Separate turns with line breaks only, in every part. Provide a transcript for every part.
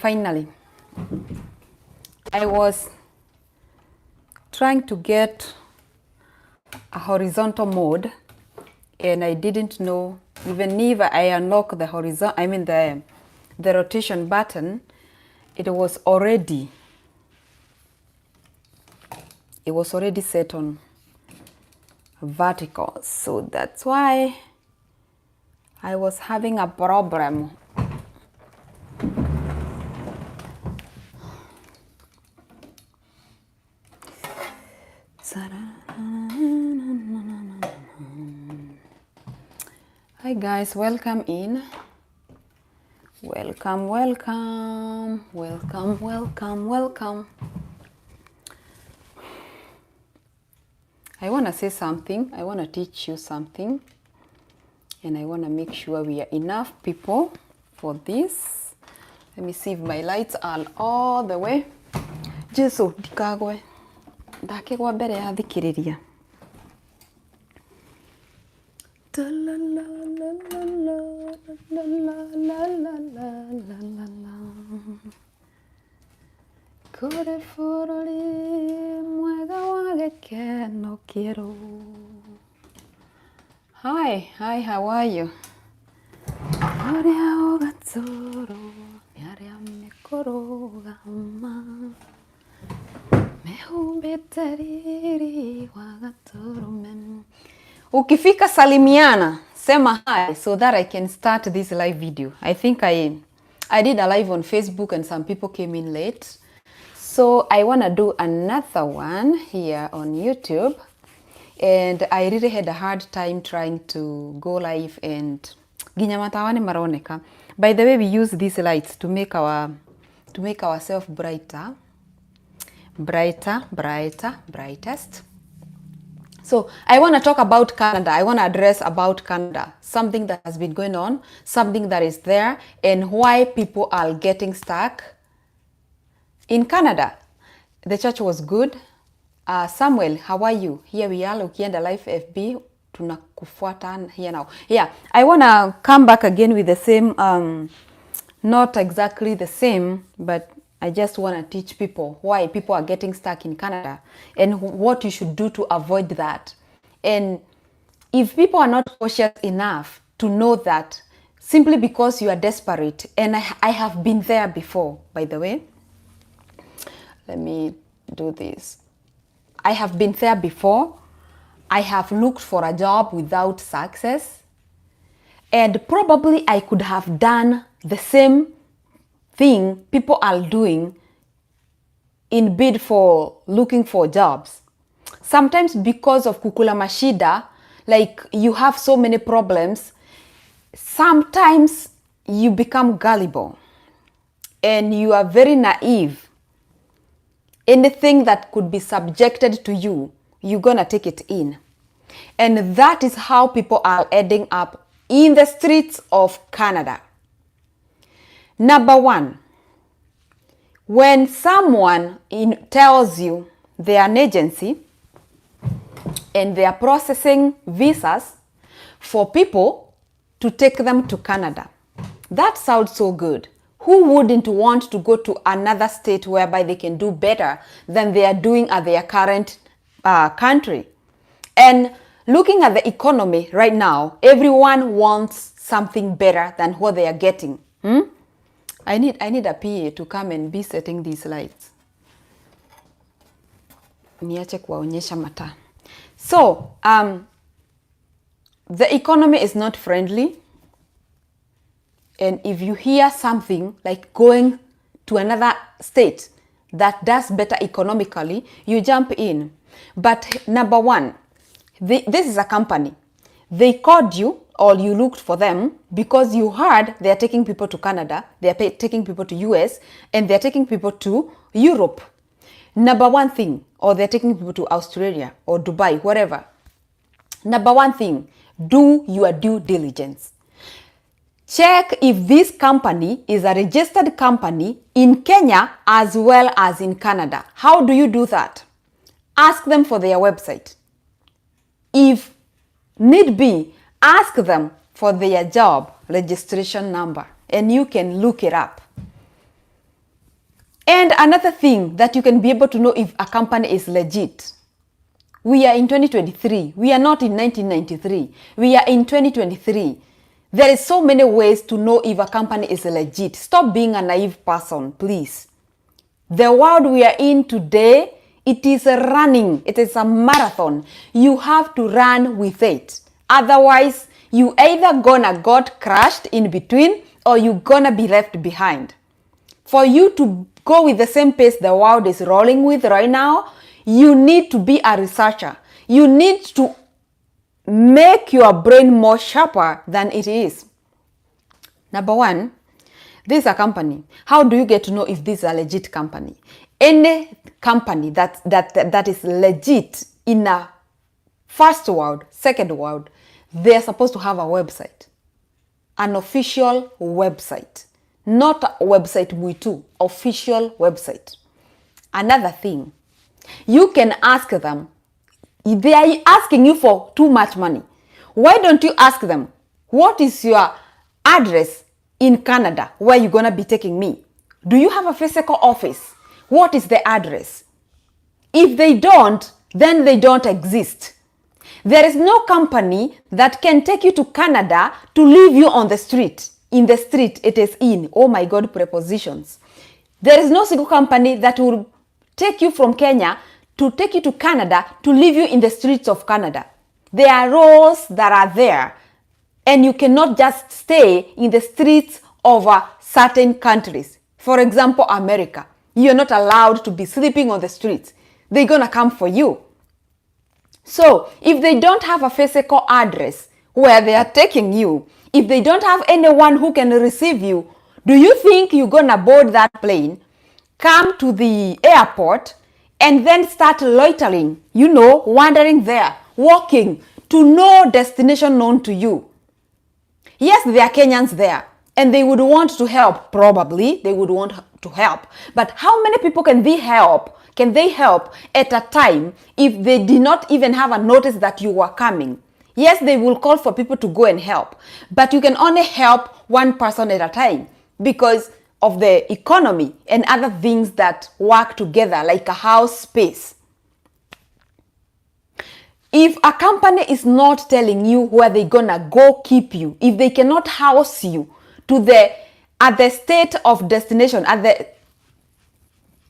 finally. I was trying to get a horizontal mode and I didn't know, even if I unlock the the rotation button, it was already set on vertical. So that's why I was having a problem. Hi guys, welcome in. Welcome, welcome, welcome, welcome, welcome. I want to say something. I want to teach you something. And I want to make sure we are enough people for this. Let me see if my lights are all the way. Jesu, dikagwe. Ndakigwa mbere ya thikiriria. Kure furori mwega wa gikeno kieru. Hi, how are you? Oria ogatsoro, yaria mekorogama. Mehubetariri wagatoro mem. Ukifika salimiana, sema hi so that I can start this live video. I think I did a live on Facebook and some people came in late. So I want to do another one here on YouTube. And I really had a hard time trying to go live and ginyamatawane maroneka. By the way, we use these lights to make ourselves brighter. Brightest. So I want to talk about Canada. I want to address about Canada, something that has been going on, something that is there, and why people are getting stuck in Canada. The church was good. Samuel, how are you? Here we are, ukienda live FB, tunakufuata here now. Yeah, I want to come back again with the same, not exactly the same, but I just want to teach people why people are getting stuck in Canada and what you should do to avoid that. And if people are not cautious enough to know that, simply because you are desperate, and I have been there before, by the way. Let me do this. I have been there before. I have looked for a job without success. And probably I could have done the same thing people are doing in bid for looking for jobs. Sometimes because of kukula mashida, like you have so many problems, sometimes you become gullible and you are very naive. Anything that could be subjected to you, you're gonna take it in. And that is how people are ending up in the streets of Canada. Number one, when someone tells you they are an agency and they are processing visas for people to take them to Canada, that sounds so good. Who wouldn't want to go to another state whereby they can do better than they are doing at their current country? And looking at the economy right now, everyone wants something better than what they are getting. I need a PA to come and be setting these lights. Niache kuwaonyesha mata. So, the economy is not friendly. And if you hear something like going to another state that does better economically, you jump in. But number one, this is a company. They called you or you looked for them because you heard they are taking people to Canada, they are taking people to US, and they are taking people to Europe. Number one thing, or they're taking people to Australia or Dubai, whatever. Number one thing, do your due diligence. Check if this company is a registered company in Kenya as well as in Canada. How do you do that? Ask them for their website. If need be, ask them for their job registration number and you can look it up. And another thing that you can be able to know if a company is legit. We are in 2023. We are not in 1993. We are in 2023. There is so many ways to know if a company is legit. Stop being a naive person, please. The world we are in today, it is a running. It is a marathon. You have to run with it. Otherwise, you either gonna get crushed in between or you gonna be left behind. For you to go with the same pace the world is rolling with right now, you need to be a researcher. You need to make your brain more sharper than it is. Number one, this is a company. How do you get to know if this is a legit company? Any company that is legit in a first world, second world, they are supposed to have a website. An official website. Not a website Muitu, official website. Another thing, you can ask them, they are asking you for too much money. Why don't you ask them, what is your address in Canada where you're going to be taking me? Do you have a physical office? What is the address? If they don't, then they don't exist. There is no company that can take you to Canada to leave you on the street. In the street, it is in. Oh my God, prepositions. There is no single company that will take you from Kenya to take you to Canada to leave you in the streets of Canada. There are rules that are there, and you cannot just stay in the streets of certain countries. For example, America. You're not allowed to be sleeping on the streets. They're gonna come for you. So, if they don't have a physical address where they are taking you, if they don't have anyone who can receive you, do you think you're gonna board that plane, come to the airport, and then start loitering, wandering there, walking to no destination known to you? Yes, there are Kenyans there, and they would want to help. Probably they would want to help. But how many people can they help? Can they help at a time if they did not even have a notice that you were coming? Yes, they will call for people to go and help, but you can only help one person at a time because of the economy and other things that work together, like a house space. If a company is not telling you where they're gonna go keep you, if they cannot house you at the state of destination,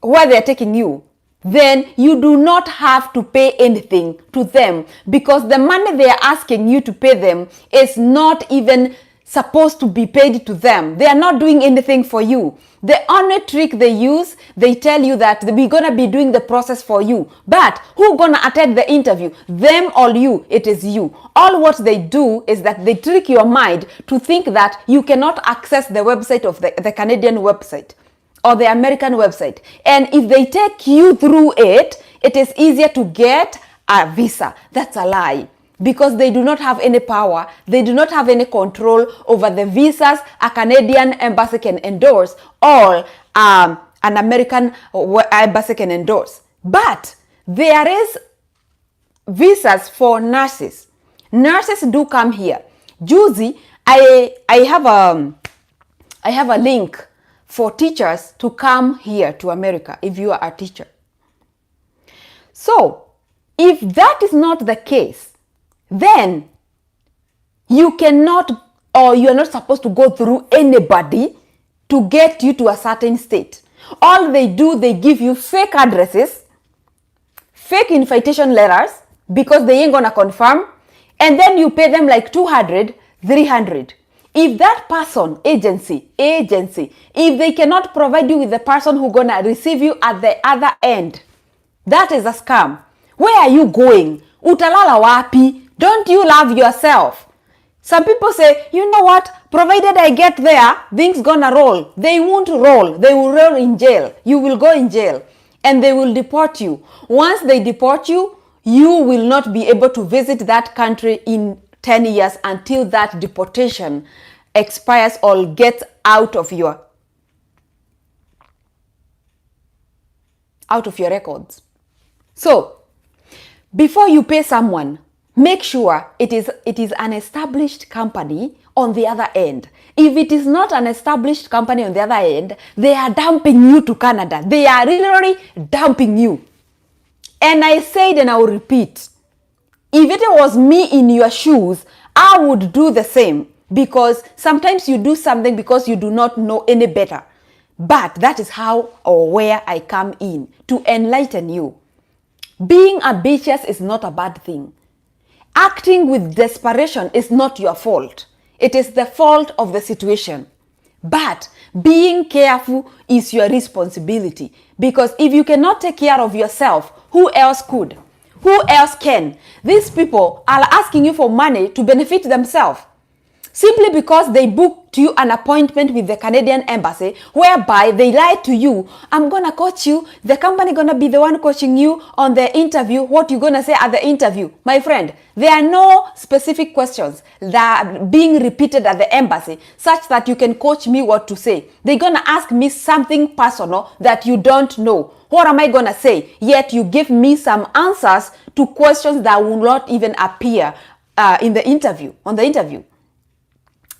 where they're taking you, then you do not have to pay anything to them because the money they are asking you to pay them is not even supposed to be paid to them. They are not doing anything for you. The only trick they use, they tell you that we're gonna be doing the process for you. But who gonna attend the interview? Them or you? It is you. All what they do is that they trick your mind to think that you cannot access the website of the Canadian website or the American website. And if they take you through it, it is easier to get a visa. That's a lie. Because they do not have any power, they do not have any control over the visas a Canadian embassy can endorse or an American embassy can endorse. But there is visas for nurses. Nurses do come here. Juicy, I have a link for teachers to come here to America if you are a teacher. So, if that is not the case, then you cannot, or you are not supposed to go through anybody to get you to a certain state. All they do, they give you fake addresses, fake invitation letters, because they ain't gonna confirm, and then you pay them like 200, 300. If that person, agency, if they cannot provide you with the person who gonna receive you at the other end, that is a scam. Where are you going? Utalala wapi? Don't you love yourself? Some people say, you know what? Provided I get there, things gonna roll. They won't roll. They will roll in jail. You will go in jail. And they will deport you. Once they deport you, you will not be able to visit that country in 10 years until that deportation expires or gets out of your records. So, before you pay someone make sure it is an established company on the other end. If it is not an established company on the other end, they are dumping you to Canada. They are literally dumping you. And I said, and I will repeat, if it was me in your shoes, I would do the same, because sometimes you do something because you do not know any better. But that is how or where I come in to enlighten you. Being ambitious is not a bad thing. Acting with desperation is not your fault. It is the fault of the situation. But being careful is your responsibility, because if you cannot take care of yourself, who else could? Who else can? These people are asking you for money to benefit themselves, simply because they booked you an appointment with the Canadian embassy, whereby they lied to you. I'm gonna coach you. The company gonna be the one coaching you on the interview. What you gonna say at the interview? My friend, there are no specific questions that are being repeated at the embassy such that you can coach me what to say. They're gonna ask me something personal that you don't know. What am I gonna say? Yet you give me some answers to questions that will not even appear on the interview.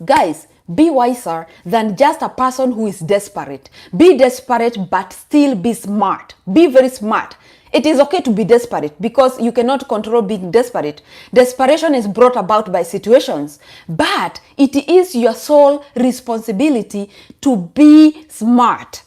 Guys, be wiser than just a person who is desperate. Be desperate, but still be smart. Be very smart. It is okay to be desperate, because you cannot control being desperate. Desperation is brought about by situations, but it is your sole responsibility to be smart,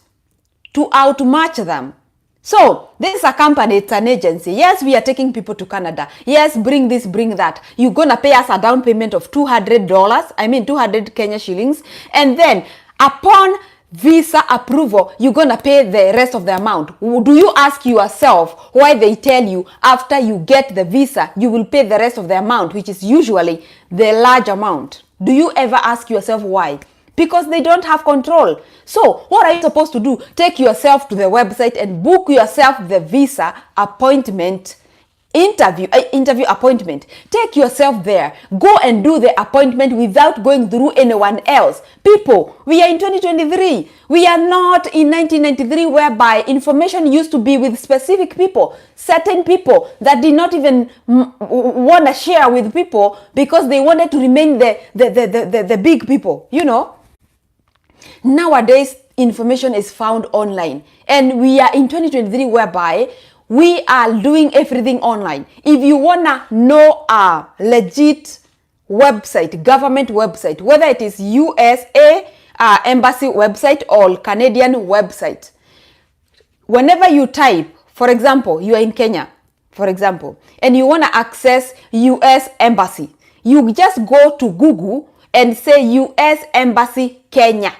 to outmatch them. So, this is a company, it's an agency. Yes, we are taking people to Canada. Yes, bring this, bring that. You're going to pay us a down payment of $200, 200 Kenya shillings. And then, upon visa approval, you're going to pay the rest of the amount. Do you ask yourself why they tell you after you get the visa, you will pay the rest of the amount, which is usually the large amount? Do you ever ask yourself why? Because they don't have control. So what are you supposed to do? Take yourself to the website and book yourself the visa appointment, interview appointment. Take yourself there. Go and do the appointment without going through anyone else. People, we are in 2023. We are not in 1993, whereby information used to be with specific people, certain people that did not even want to share with people because they wanted to remain the big people, you know. Nowadays, information is found online, and we are in 2023, whereby we are doing everything online. If you wanna know a legit website, government website, whether it is USA embassy website or Canadian website, whenever you type, for example, you are in Kenya, for example, and you wanna access US embassy, you just go to Google and say US embassy Kenya.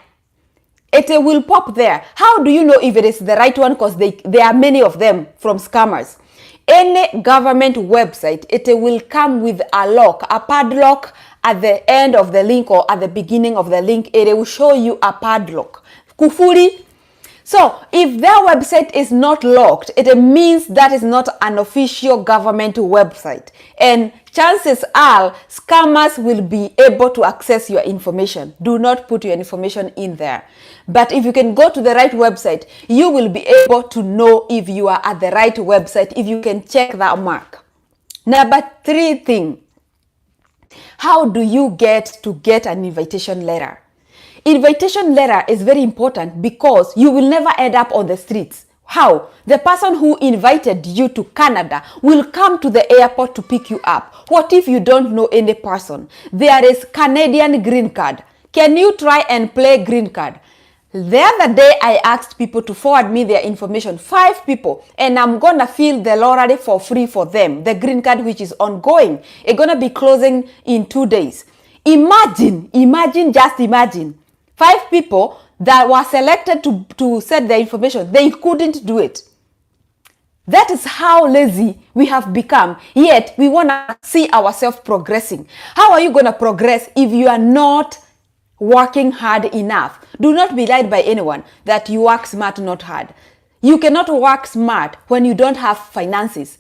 It will pop there. How do you know if it is the right one? Because there are many of them from scammers. Any government website, it will come with a lock, a padlock at the end of the link or at the beginning of the link. It will show you a padlock. Kufuri. So if their website is not locked, it means that is not an official government website. And chances are scammers will be able to access your information. Do not put your information in there. But if you can go to the right website, you will be able to know if you are at the right website, if you can check that mark. Number 3 thing. How do you get an invitation letter? Invitation letter is very important because you will never end up on the streets. How? The person who invited you to Canada will come to the airport to pick you up. What if you don't know any person? There is Canadian green card. Can you try and play green card? The other day, I asked people to forward me their information, 5 people, and I'm going to fill the lottery for free for them, the green card, which is ongoing. It's going to be closing in 2 days. Imagine, just imagine, 5 people that were selected to set their information, they couldn't do it. That is how lazy we have become, yet we want to see ourselves progressing. How are you going to progress if you are not working hard enough? Do not be lied by anyone that you work smart, not hard. You cannot work smart when you don't have finances.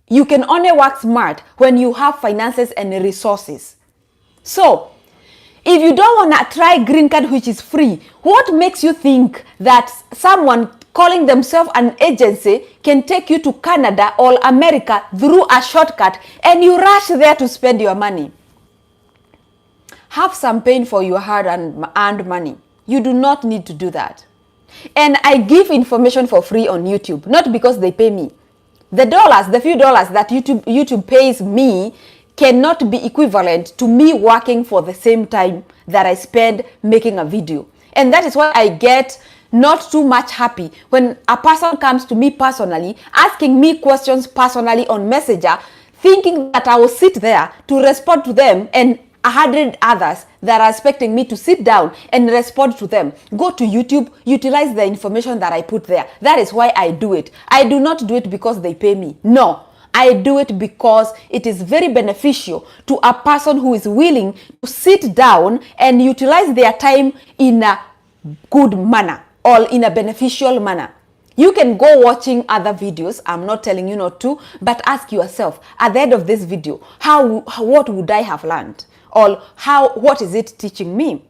You can only work smart when you have finances and resources. So, if you don't want to try green card, which is free, what makes you think that someone calling themselves an agency can take you to Canada or America through a shortcut, and you rush there to spend your money. Have some pain for your hard-earned money. You do not need to do that. And I give information for free on YouTube, not because they pay me. The few dollars that YouTube pays me cannot be equivalent to me working for the same time that I spend making a video. And that is why I get not too much happy when a person comes to me personally, asking me questions personally on Messenger, thinking that I will sit there to respond to them, and 100 others that are expecting me to sit down and respond to them. Go to YouTube, utilize the information that I put there. That is why I do it. I do not do it because they pay me. No, I do it because it is very beneficial to a person who is willing to sit down and utilize their time in a good manner or in a beneficial manner. You can go watching other videos. I'm not telling you not to, but ask yourself at the end of this video, what would I have learned? Or what is it teaching me?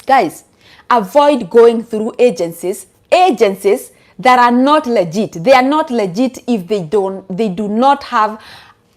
Guys, avoid going through agencies that are not legit. They are not legit if they do not have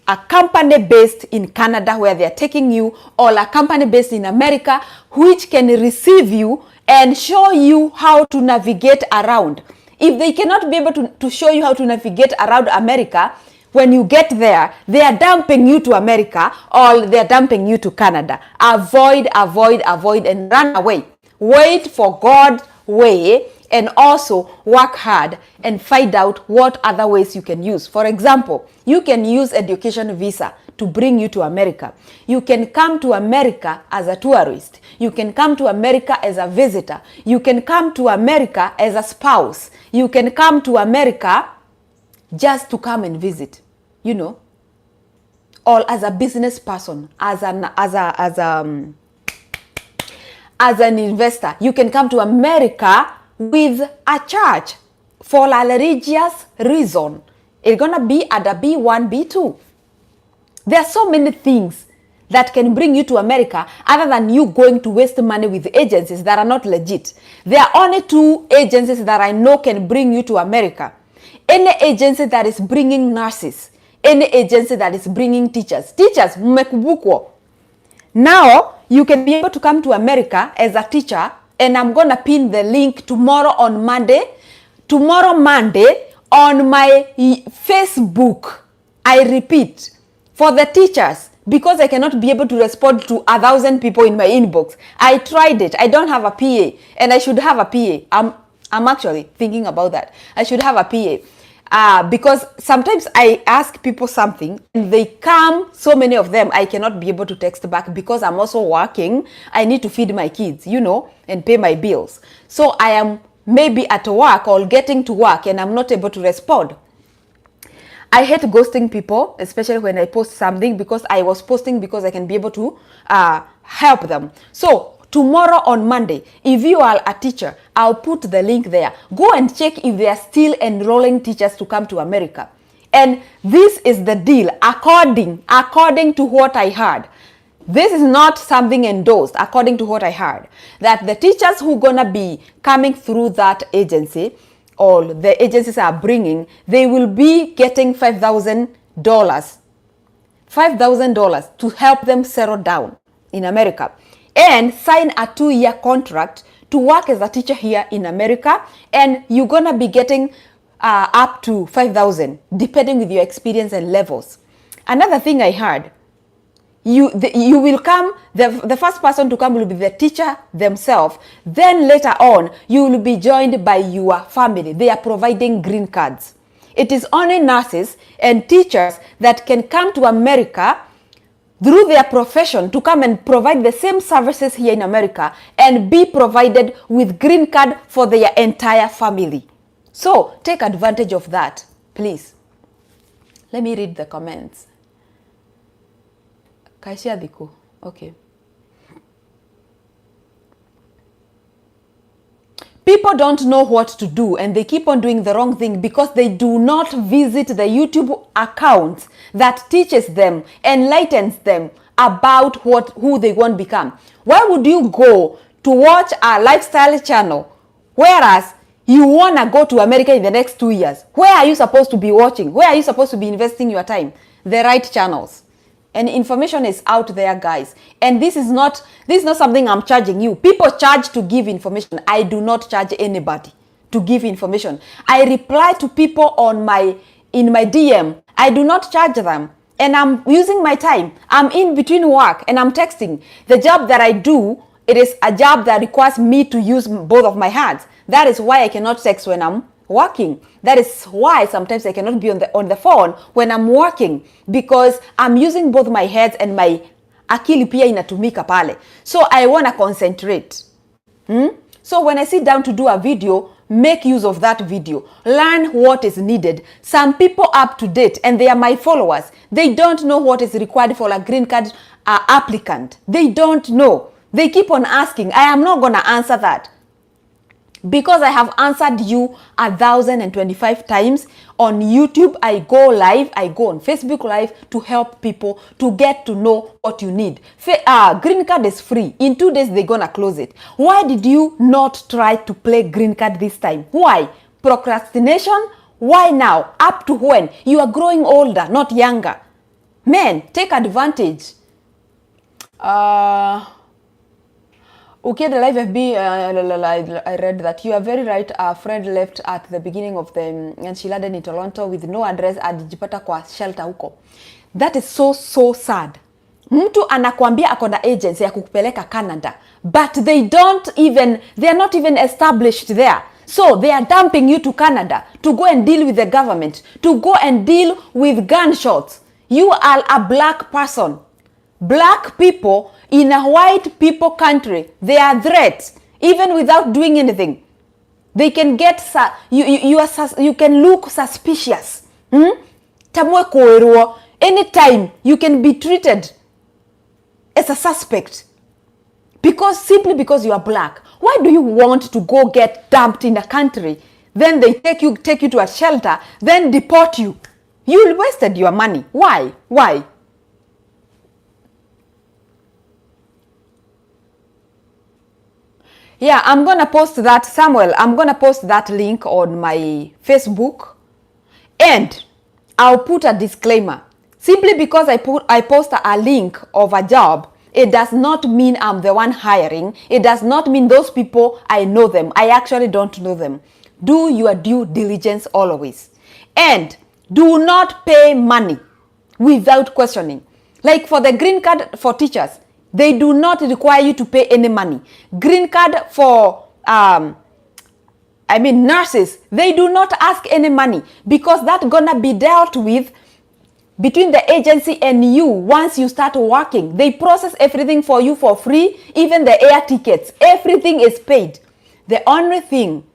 a company based in Canada where they are taking you, or a company based in America which can receive you and show you how to navigate around. If they cannot be able to show you how to navigate around America, when you get there, they are dumping you to America or they are dumping you to Canada. Avoid, and run away. Wait for God's way, and also work hard and find out what other ways you can use. For example, you can use education visa to bring you to America. You can come to America as a tourist. You can come to America as a visitor. You can come to America as a spouse. You can come to America just to come and visit, you know, or as a business person, as an investor. You can come to America with a church for a religious reason. It's gonna be at a B1, B2. There are so many things that can bring you to America other than you going to waste money with agencies that are not legit. There are only 2 agencies that I know can bring you to America. Any agency that is bringing nurses, any agency that is bringing teachers, mmekubukwo. Now, you can be able to come to America as a teacher, and I'm going to pin the link tomorrow Monday, on my Facebook. I repeat, for the teachers, because I cannot be able to respond to 1,000 people in my inbox. I tried it. I don't have a PA, and I should have a PA. I'm actually thinking about that. I should have a PA. Because sometimes I ask people something and they come, so many of them, I cannot be able to text back because I'm also working. I need to feed my kids, you know, and pay my bills. So I am maybe at work or getting to work and I'm not able to respond. I hate ghosting people, especially when I post something, because I was posting because I can be able to help them. So tomorrow on Monday, if you are a teacher, I'll put the link there. Go and check if they are still enrolling teachers to come to America. And this is the deal, according to what I heard. This is not something endorsed, according to what I heard. That the teachers who gonna be coming through that agency, or the agencies are bringing, they will be getting $5,000. $5,000 to help them settle down in America. And sign a 2-year contract to work as a teacher here in America, and you're gonna be getting up to $5,000 depending with your experience and levels. Another thing I heard, you will come, the first person to come will be the teacher themselves. Then later on, you will be joined by your family. They are providing green cards. It is only nurses and teachers that can come to America through their profession to come and provide the same services here in America and be provided with green card for their entire family. So take advantage of that, please. Let me read the comments. Kaishia Diko. Okay. People don't know what to do and they keep on doing the wrong thing because they do not visit the YouTube accounts that teaches them, enlightens them about who they want to become. Why would you go to watch a lifestyle channel whereas You want to go to America in the next 2 years. Where are you supposed to be watching? Where are you supposed to be investing your time? The right channels. And information is out there, guys. And this is not something I'm charging you. People charge to give information. I do not charge anybody to give information. I reply to people in my DM. I do not charge them. And I'm using my time. I'm in between work and I'm texting. The job that I do, it is a job that requires me to use both of my hands. That is why I cannot text when I'm working. That is why sometimes I cannot be on the phone when I'm working, because I'm using both my heads and my akili pia inatumika pale. So I want to concentrate. So when I sit down to do a video, make use of that video. Learn what is needed. Some people up to date, and they are my followers, they don't know what is required for a green card applicant. They don't know. They keep on asking. I am not going to answer that, because I have answered you 1,025 times. On YouTube, I go live, I go on Facebook live to help people to get to know what you need. Green card is free. In 2 days, they're gonna close it. Why did you not try to play green card this time? Why? Procrastination? Why now? Up to when? You are growing older, not younger. Man, take advantage. Okay, the live FB, I read that you are very right. A friend left at the beginning of the, and she landed in Toronto with no address, alijipata kwa shelter huko. That is so sad. Mtu anakuambia akona agency ya kukupeleka Canada, but they are not even established there. So they are dumping you to Canada to go and deal with the government, to go and deal with gunshots. You are a black person. Black people in a white people country, they are threats, even without doing anything. They can get, you can look suspicious. Tamwe koeruo, anytime you can be treated as a suspect, simply because you are black. Why do you want to go get dumped in a country? Then they take you to a shelter, then deport you. You wasted your money. Why? Yeah, I'm going to post that, Samuel. I'm going to post that link on my Facebook. And I'll put a disclaimer. Simply because I post a link of a job, it does not mean I'm the one hiring. It does not mean those people, I know them. I actually don't know them. Do your due diligence always. And do not pay money without questioning. Like for the green card for teachers, they do not require you to pay any money. Green card for, nurses, they do not ask any money, because that's gonna be dealt with between the agency and you once you start working. They process everything for you for free, even the air tickets. Everything is paid. The only thing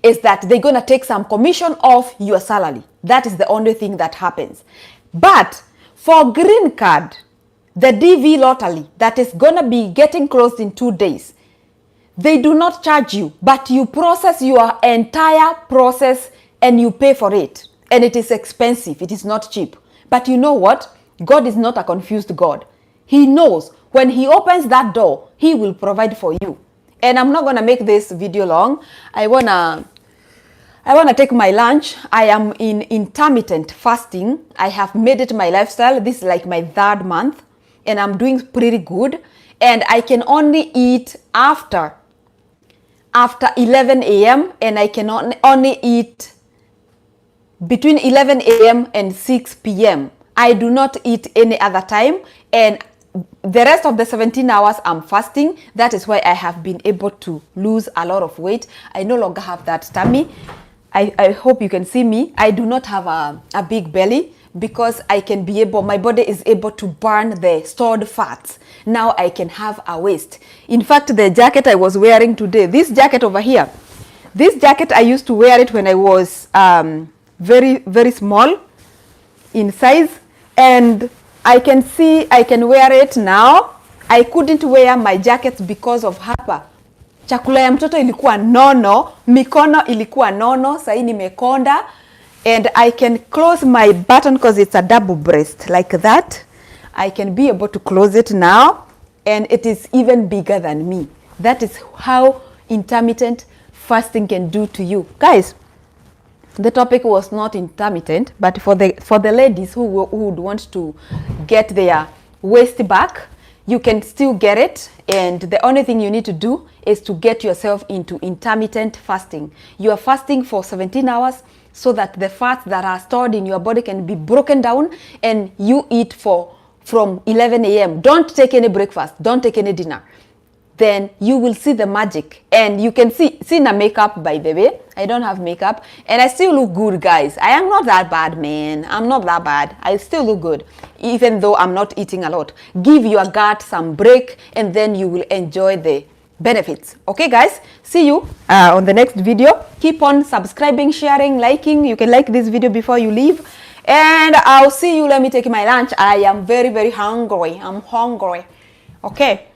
is that they're gonna take some commission off your salary. That is the only thing that happens. But for green card, the DV lottery that is gonna be getting closed in 2 days, they do not charge you, but you process your entire process and you pay for it. And it is expensive. It is not cheap. But you know what? God is not a confused God. He knows when he opens that door, he will provide for you. And I'm not gonna make this video long. I wanna take my lunch. I am in intermittent fasting. I have made it my lifestyle. This is like my 3rd month. And I'm doing pretty good. And I can only eat after 11 a.m. And I can only eat between 11 a.m. and 6 p.m. I do not eat any other time. And the rest of the 17 hours I'm fasting. That is why I have been able to lose a lot of weight. I no longer have that tummy. I hope you can see me. I do not have a big belly, because I can be able, my body is able to burn the stored fats. Now I can have a waist. In fact, the jacket I was wearing today, this jacket over here, this jacket, I used to wear it when I was very, very small in size. And I can see I can wear it now. I couldn't wear my jackets because of hapa. Chakula ya mtoto ilikuwa nono, mikono ilikuwa nono, sahi nimekonda. And I can close my button because it's a double breast like that. I can be able to close it now, and it is even bigger than me. That is how intermittent fasting can do to you. Guys, the topic was not intermittent, but for the ladies who would want to get their waist back, you can still get it, and the only thing you need to do is to get yourself into intermittent fasting. You are fasting for 17 hours so that the fats that are stored in your body can be broken down, and you eat from 11 a.m. Don't take any breakfast, don't take any dinner. Then you will see the magic, and you can see my makeup, by the way. I don't have makeup, and I still look good, guys. I am not that bad, man. I'm not that bad. I still look good, even though I'm not eating a lot. Give your gut some break, and then you will enjoy the benefits. Okay, guys, see you on the next video. Keep on subscribing, sharing, liking. You can like this video before you leave, and I'll see you. Let me take my lunch. I am very, very hungry. I'm hungry. Okay.